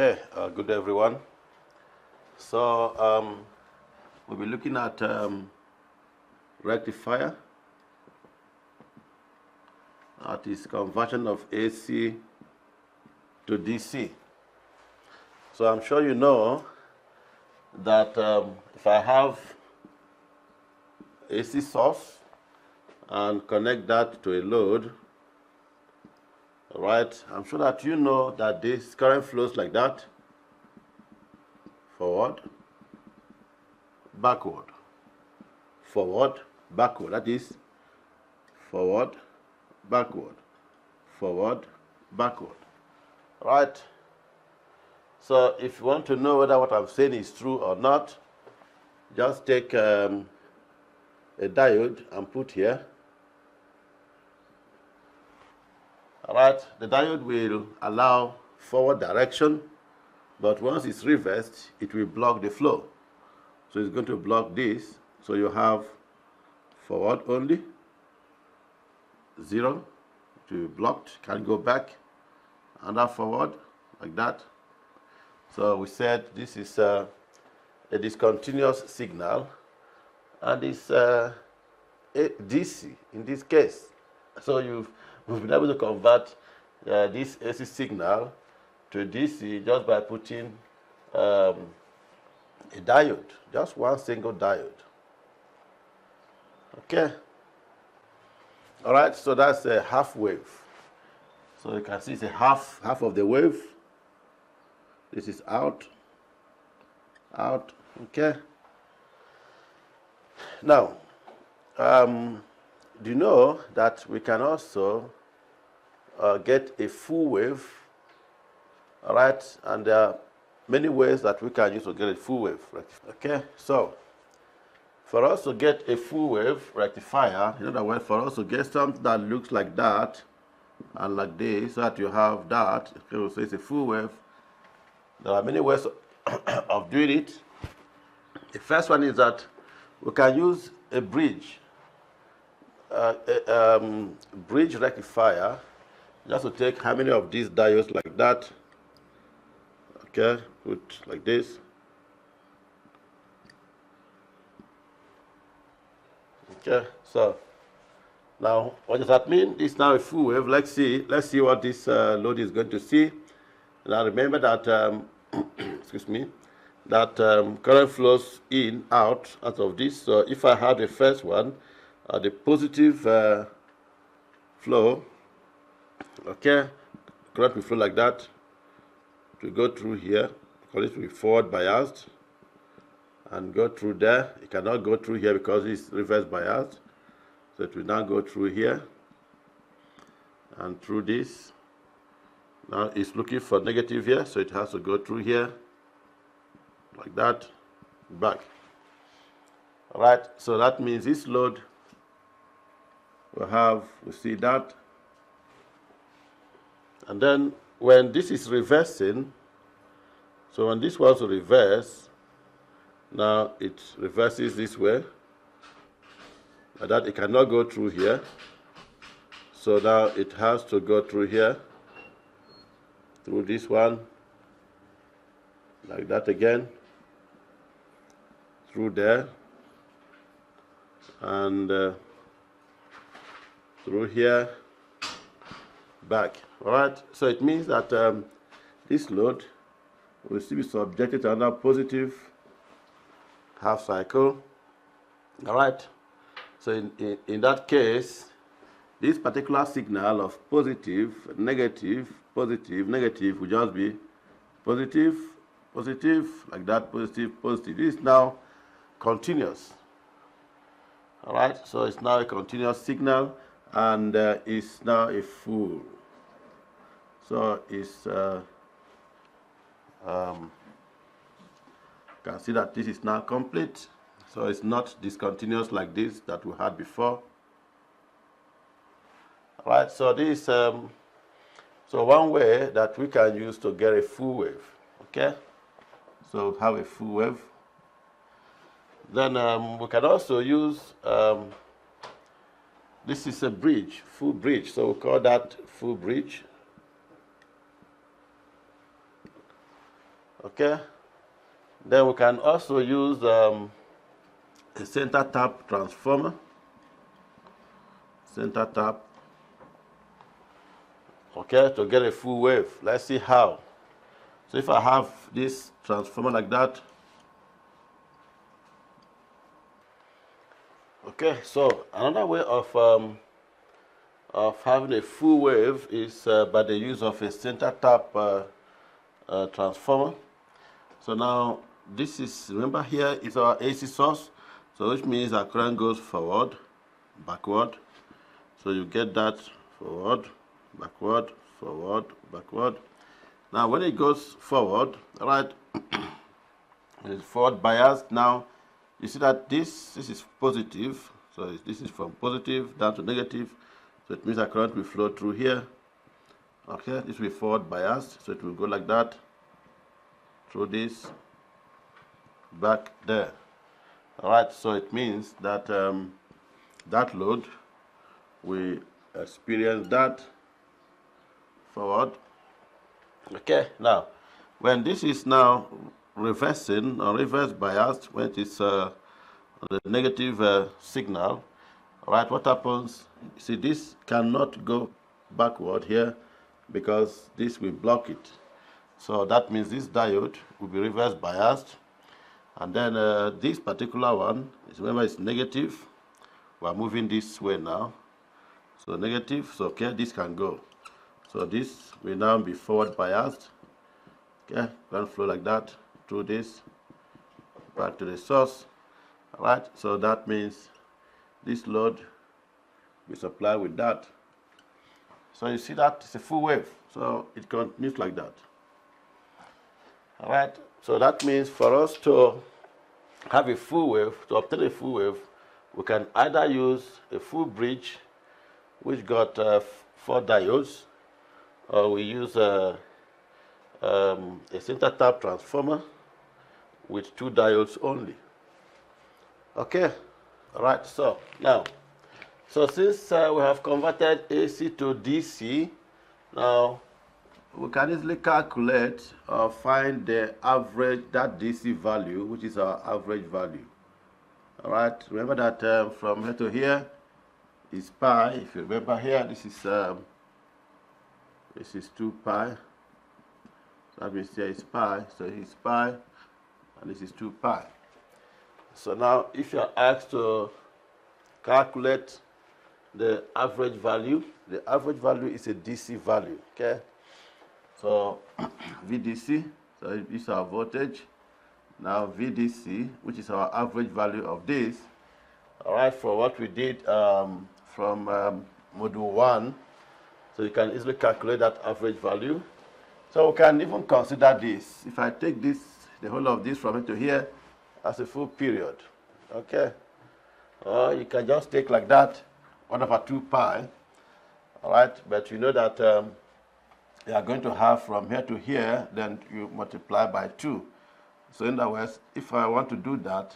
Okay, good day everyone. So we'll be looking at rectifier. That is conversion of AC to DC. So I'm sure you know that if I have AC source and connect that to a load, right, I'm sure that you know that this current flows like that, forward, backward, forward, backward. That is forward, backward, forward, backward, right? So if you want to know whether what I'm saying is true or not, just take a diode and put here. All right, the diode will allow forward direction, but once it's reversed, it will block the flow. So it's going to block this. So you have forward only, 0, it will be blocked, can go back, and that forward, like that. So we said this is a discontinuous signal, and it's a DC in this case. So we've been able to convert this AC signal to DC just by putting a diode, just one single diode. Okay. All right, so that's a half wave. So you can see it's a half of the wave. This is out, okay. Now, do you know that we can also get a full wave, all right? And there are many ways that we can use to get a full wave, okay? So, for us to get a full wave rectifier, in other words, for us to get something that looks like that and like this, so that you have that, okay, so it's a full wave. There are many ways of doing it. The first one is that we can use a bridge, bridge rectifier, just to take how many of these diodes like that, okay, put like this. Okay, so now what does that mean? This is now a full wave. Let's see what this load is going to see. Now remember that, excuse me, that current flows in, out of this. So if I have the first one, the positive flow, okay, current will flow like that, to go through here, call it will be forward biased, and go through there. It cannot go through here because it's reverse biased. So it will now go through here, and through this. Now it's looking for negative here, so it has to go through here, like that, back. All right, so that means this load we see that. And then when this is reversing, so when this wants to reverse, now it reverses this way, like that. It cannot go through here. So now it has to go through here, through this one, like that again, through there, and through here, back. All right, so it means that this load will still be subjected to another positive half cycle. All right, so in that case, this particular signal of positive, negative, positive, negative will just be positive, positive, like that, positive, positive. This is now continuous. All right, so it's now a continuous signal, and it's now a full. So it's, you can see that this is now complete. So it's not discontinuous like this that we had before. All right, so this, so one way that we can use to get a full wave, okay? So have a full wave. Then we can also use, this is a bridge, full bridge, so we call that full bridge. Okay. Then we can also use a center tap transformer. Center tap. Okay, to get a full wave. Let's see how. So if I have this transformer like that. Okay, so another way of having a full wave is by the use of a center tap transformer. So now this is, remember here is our AC source, so which means our current goes forward, backward. So you get that forward, backward, forward, backward. Now when it goes forward, right, it's forward biased. Now you see that this is positive, so this is from positive down to negative, so it means our current will flow through here. Okay, this will be forward biased, so it will go like that, through this, back there. All right, so it means that that load we experience that forward. Okay, now when this is now reversing or reverse biased, when it is the negative signal, right, what happens? See, this cannot go backward here because this will block it. So that means this diode will be reverse biased. And then this particular one, remember, it's negative. We're moving this way now. So negative, so okay, this can go. So this will now be forward biased. Okay, going to flow like that through this, back to the source. All right, so that means this load we supply with that. So you see that it's a full wave, so it continues like that. All right, so that means for us to have a full wave, to obtain a full wave, we can either use a full bridge, which got 4 diodes, or we use a center tap transformer with 2 diodes only. Okay, all right, so now, so since we have converted AC to DC, now we can easily calculate or find the average, that DC value, which is our average value. All right, remember that from here to here is pi. If you remember here, this is 2 pi. So that means here is pi, so here is pi, and this is 2 pi. So now if you're asked to calculate the average value is a DC value, okay? So VDC, so this is our voltage. Now VDC, which is our average value of this. All right, for what we did from module 1, so you can easily calculate that average value. So we can even consider this. If I take this, the whole of this from here to here, as a full period, okay? Or you can just take like that, 1/2 pi, all right? But you know that you are going to have from here to here, then you multiply by 2. So in other words, if I want to do that,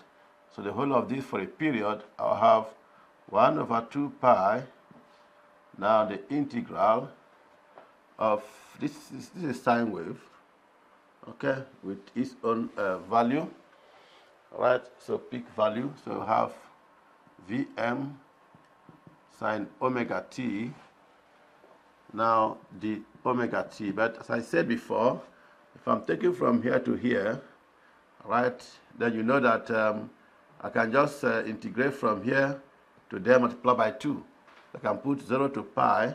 so the whole of this for a period, I'll have 1/2 pi. Now the integral of this is a sine wave, okay, with its own value. All right, so peak value, so we have Vm sine omega t. Now the omega t, but as I said before, if I'm taking from here to here, right, then you know that I can just integrate from here to there, multiply by 2. I can put 0 to pi,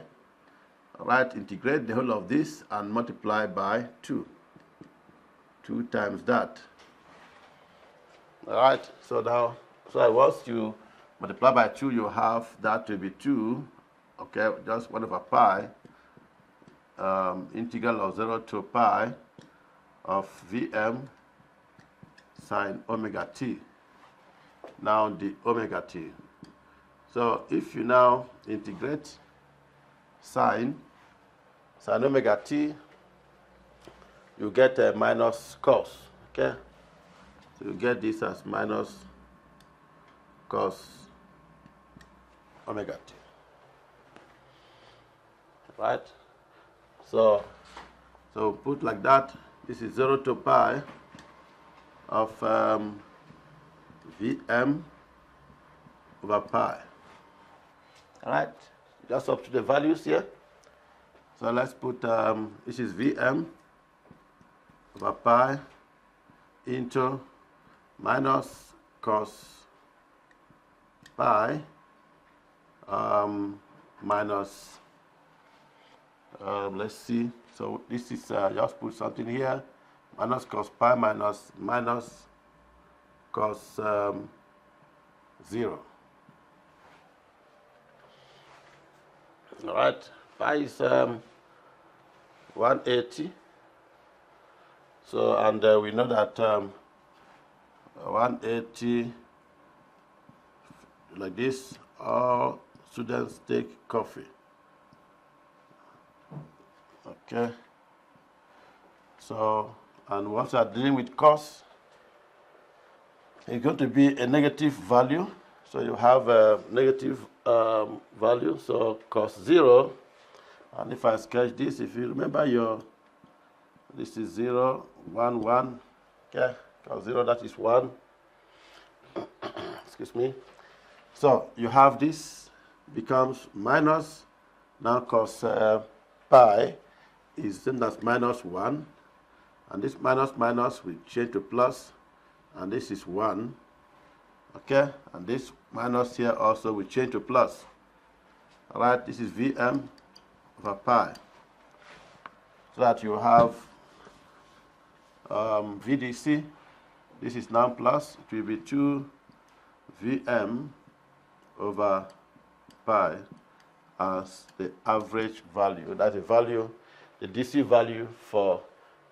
right, integrate the whole of this and multiply by 2. 2 times that. All right, so now, so once you multiply by 2, you have that to be 2, okay, just 1/pi, integral of 0 to pi of Vm sine omega t. Now the omega t. So if you now integrate sine omega t, you get a minus cos, okay? So you get this as minus cos omega t, right? So put like that, this is 0 to pi of Vm over pi. All right, just up to the values here. So let's put, this is Vm over pi into minus cos pi minus, let's see, so this is, just put something here, minus cos pi minus cos 0. All right, pi is 180. So, and we know that 180, like this, all students take coffee. Okay. So, and once you are dealing with cos, it's going to be a negative value. So you have a negative value. So cos 0, and if I sketch this, if you remember this is 0, 1, 1. Okay, cos 0, that is 1. Excuse me. So you have this becomes minus. Now cos pi is then that's minus 1. And this minus will change to plus. And this is 1. Okay, and this minus here also will change to plus. All right, this is Vm over pi. So that you have VDC, this is now plus, it will be 2 Vm over pi as the average value. That's the value, the DC value for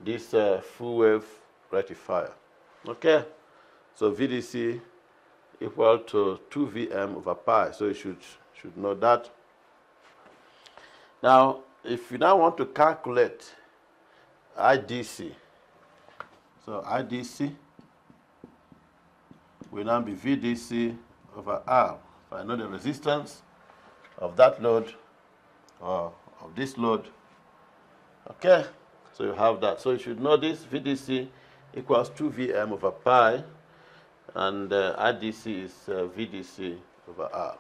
this full wave rectifier. Okay, so VDC equal to 2 Vm over pi, so you should know that. Now, if you now want to calculate IDC, so IDC will now be VDC over R. If I know the resistance of that load or of this load, okay, so you have that. So you should know this, VDC equals 2 Vm over pi, and IDC is VDC over R.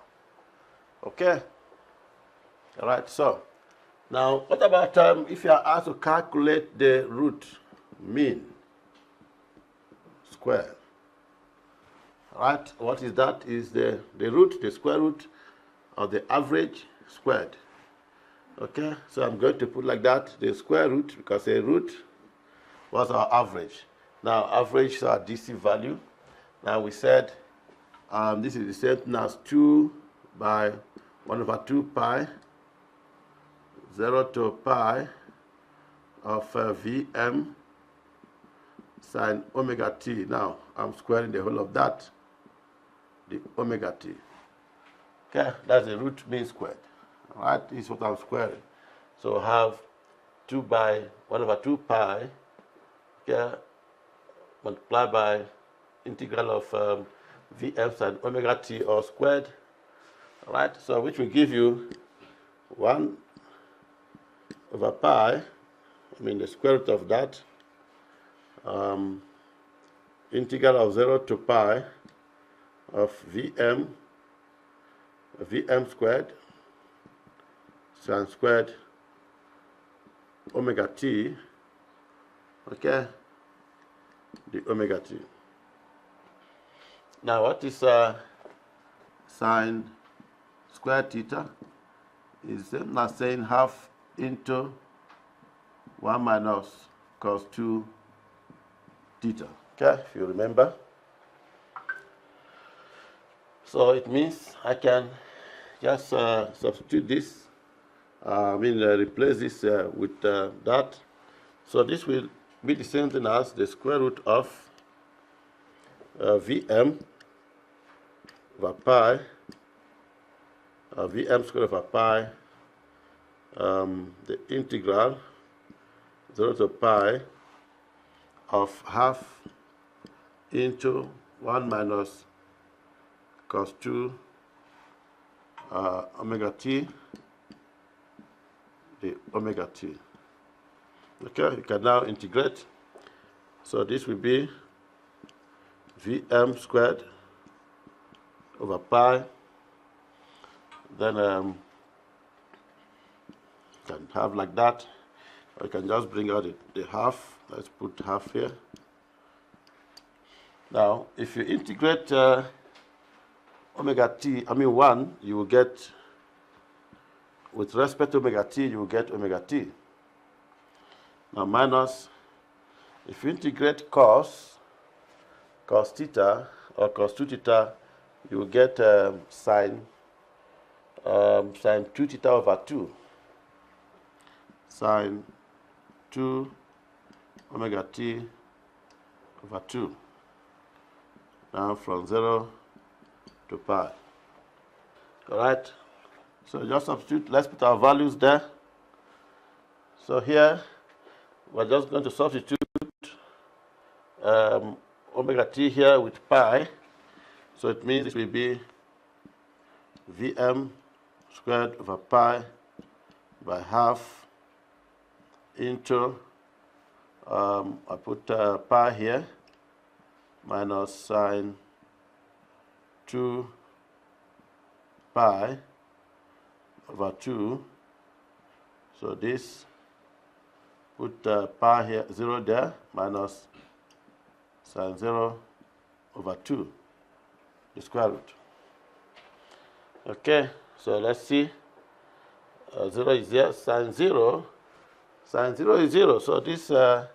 Okay? All right, so now what about if you are asked to calculate the root mean square? All right, what is that? Is the root, the square root of the average squared. Okay, so I'm going to put like that, the square root, because the root was our average. Now, average is our DC value. Now, we said this is the same thing as 2 by 1 over 2 pi, 0 to pi of Vm sine omega t. Now, I'm squaring the whole of that, the omega t. Okay, that's the root mean squared. All right, this is what I'm squaring. So I have 2 by 1 over 2 pi, okay, multiplied by integral of Vm sine omega t all squared. All right, so which will give you 1 over pi, I mean the square root of that, integral of 0 to pi of Vm squared sine squared omega t, okay, the omega t. Now what is sine squared theta? Is same as saying half into 1 minus cos 2 theta, okay, if you remember. So it means I can just substitute this, replace this with that. So this will be the same thing as the square root of Vm over pi, Vm squared over pi, the integral 0 to pi of half into 1 minus cos 2 omega t, the omega t. Okay, you can now integrate. So this will be Vm squared over pi. Then can have like that. Or you can just bring out the half. Let's put half here. Now, if you integrate omega t, 1, you will get, with respect to omega t, you will get omega t. Now, minus, if you integrate cos theta, or cos 2 theta, you will get sine 2 theta over 2. Sine 2 omega t over 2. Now from 0 to pi. All right. So just substitute. Let's put our values there. So here we're just going to substitute omega t here with pi. So it means it will be Vm squared over pi by half into, I put pi here, minus sine 2 pi over 2. So this, put pi here, 0 there, minus sine 0 over 2, the square root. Okay, so let's see. 0 is here, sine 0 is 0. So this, I'm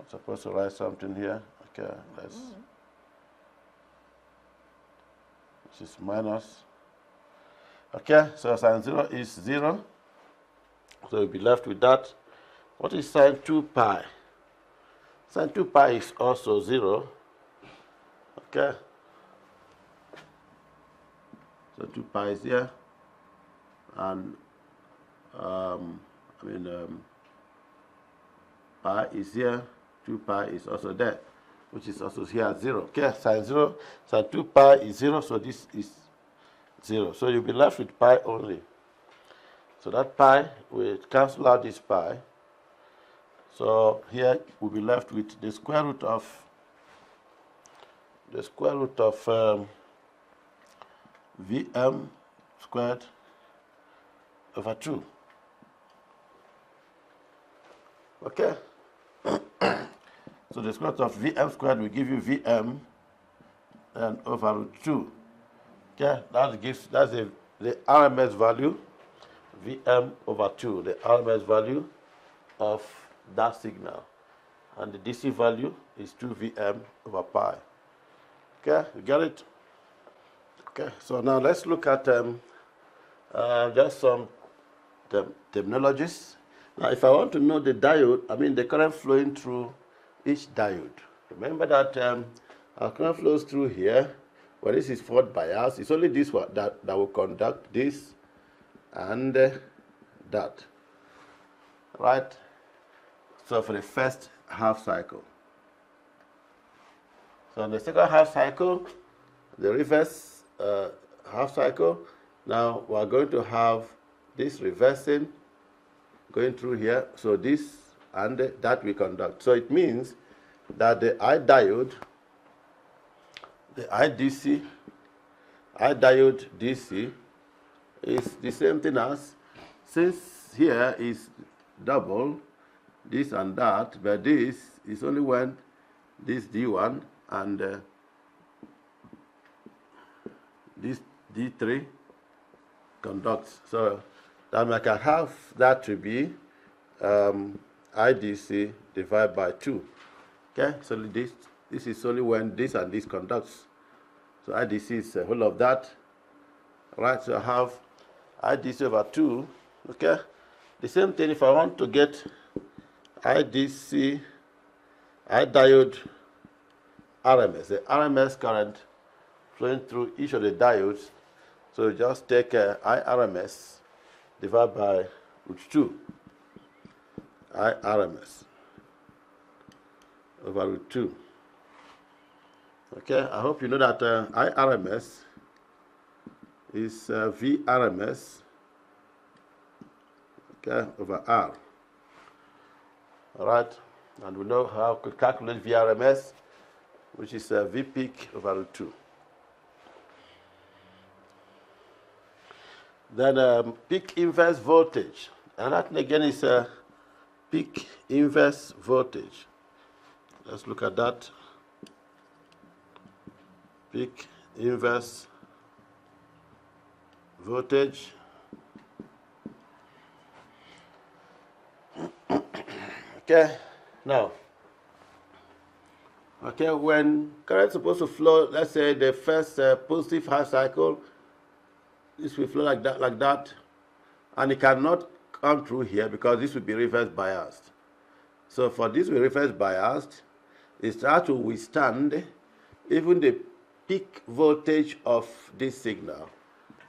supposed to write something here. Okay, let's. This is minus. Okay, so sine 0 is 0. So we'll be left with that. What is sine 2 pi? Sine 2 pi is also 0. Okay. So 2 pi is here. And pi is here. 2 pi is also there, which is also here at 0. Okay, sine 0, sine 2 pi is 0, so this is 0. So you'll be left with pi only. So that pi will cancel out this pi. So here we'll be left with the square root of Vm squared over 2. Okay. So the square root of Vm squared will give you Vm and over root 2. Okay, that's the RMS value, Vm over 2, the RMS value of that signal. And the DC value is 2Vm over pi. Okay, you get it? Okay, so now let's look at just some terminologies. Now, if I want to know the diode, the current flowing through each diode. Remember that our current flows through here. Well, this is forward bias. It's only this one that will conduct this and that. Right? So for the first half cycle. So in the second half cycle, the reverse half cycle, now we are going to have this reversing going through here. So this and that we conduct. So it means that the I diode, the IDC, I diode DC is the same thing as, since here is double, this and that, but this is only when this D1 and this D3 conducts. So then I can have that to be IDC divided by 2. Okay, so this is only when this and this conducts. So IDC is the whole of that. Right, so I have IDC over 2. Okay, the same thing if I want to get IDC, I diode RMS, the RMS current flowing through each of the diodes. So just take IRMS divided by root 2. IRMS over root 2. Okay, I hope you know that IRMS is VRMS, okay, over R. All right, and we know how to calculate VRMS, which is V peak over root 2. Then peak inverse voltage, and that again is peak inverse voltage. Let's look at that. Peak inverse voltage. Okay, now, okay, when current is supposed to flow, let's say the first positive half cycle, this will flow like that, and it cannot come through here because this will be reverse biased. So for this to be reverse biased, it has to withstand even the peak voltage of this signal,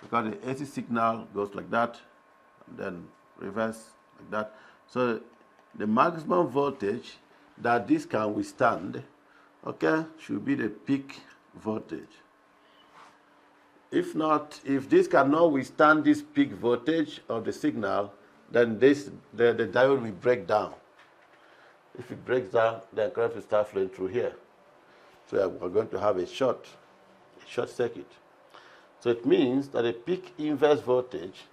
because the AC signal goes like that, and then reverse like that. So the maximum voltage that this can withstand, okay, should be the peak voltage. If not, if this cannot withstand this peak voltage of the signal, then the diode will break down. If it breaks down, then current will start flowing through here. So we're going to have a short circuit. So it means that the peak inverse voltage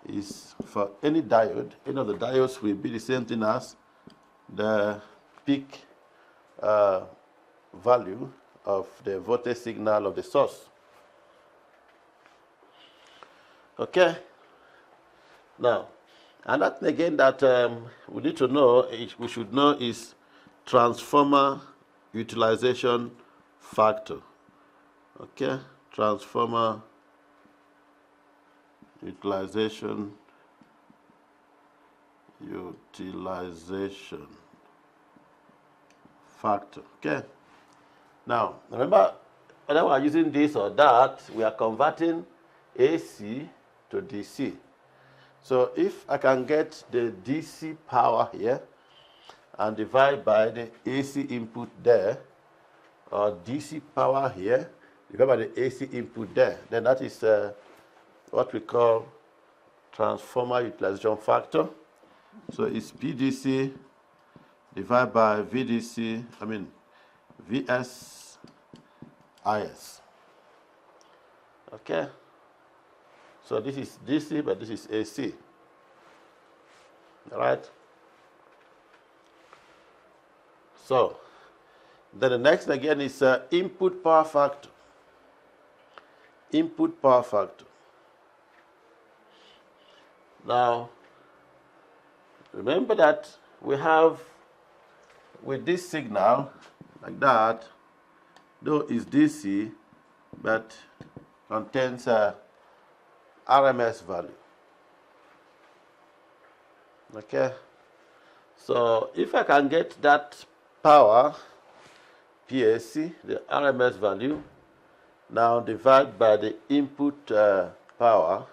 is for any diode. Any of the diodes will be the same thing as the peak value of the voltage signal of the source. Okay. Now, and that again that we need to know, we should know is transformer utilization factor. Okay, transformer utilization factor. Okay. Now, remember, whether we are using this or that, we are converting AC to DC. So if I can get the DC power here and divide by the AC input there, or DC power here, divide by the AC input there, then that is what we call transformer utilization factor. So it's PDC divided by VDC, VS IS. Okay. So this is DC, but this is AC. All right? So, then the next again is input power factor. Input power factor. Now, remember that we have, with this signal, like that, though it's DC, but contains RMS value. Okay, so if I can get that power, PAC, the RMS value, now divide by the input power,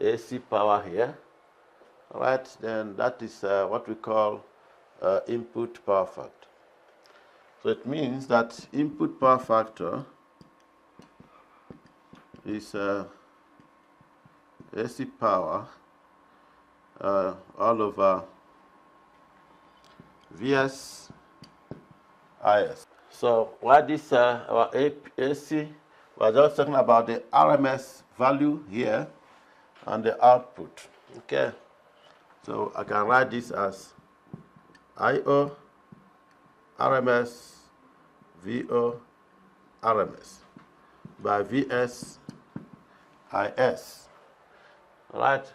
AC power here, all right, then that is what we call input power factor. So it means that input power factor is AC power all over VS IS. So what this our AC, we're just talking about the RMS value here and the output. Okay, so I can write this as IO RMS VO RMS by VS IS. All right.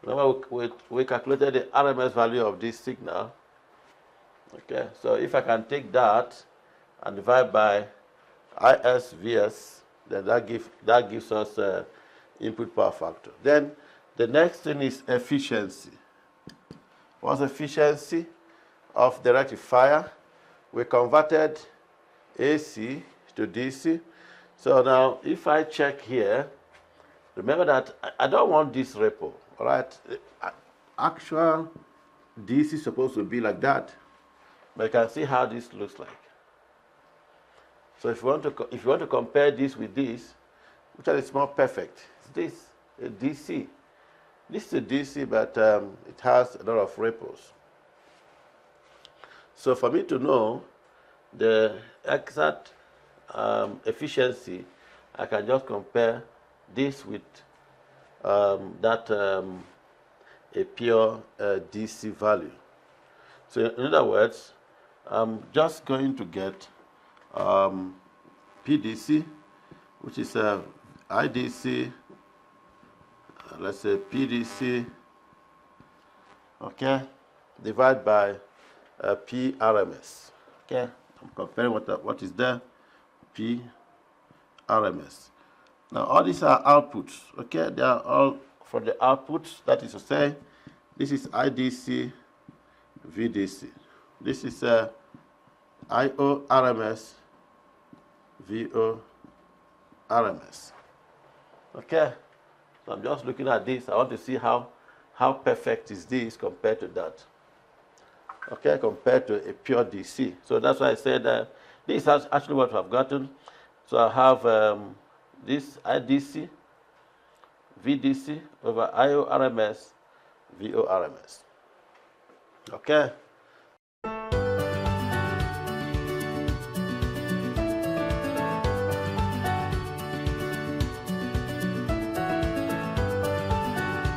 Remember, we calculated the RMS value of this signal. Okay, so if I can take that and divide by IS VS, then that gives us input power factor. Then the next thing is efficiency. What's efficiency of the rectifier? We converted AC to DC. So now, if I check here, remember that I don't want this ripple, all right? Actual DC is supposed to be like that, but you can see how this looks like. So if you want to compare this with this, which is more perfect, it's this, a DC. This is a DC, but it has a lot of ripples. So for me to know the exact efficiency, I can just compare this with a pure DC value. So in other words, I'm just going to get PDC, which is IDC, let's say PDC, okay, divided by PRMS. Okay, I'm comparing what is there, PRMS. Now all these are outputs, okay, they are all for the outputs, that is to say, this is IDC, VDC. This is IORMS, VORMS. Okay, so I'm just looking at this. I want to see how perfect is this compared to that. Okay, compared to a pure DC. So that's why I said this is actually what I've gotten. So I have this IDC, VDC over IORMS, VORMS. Okay.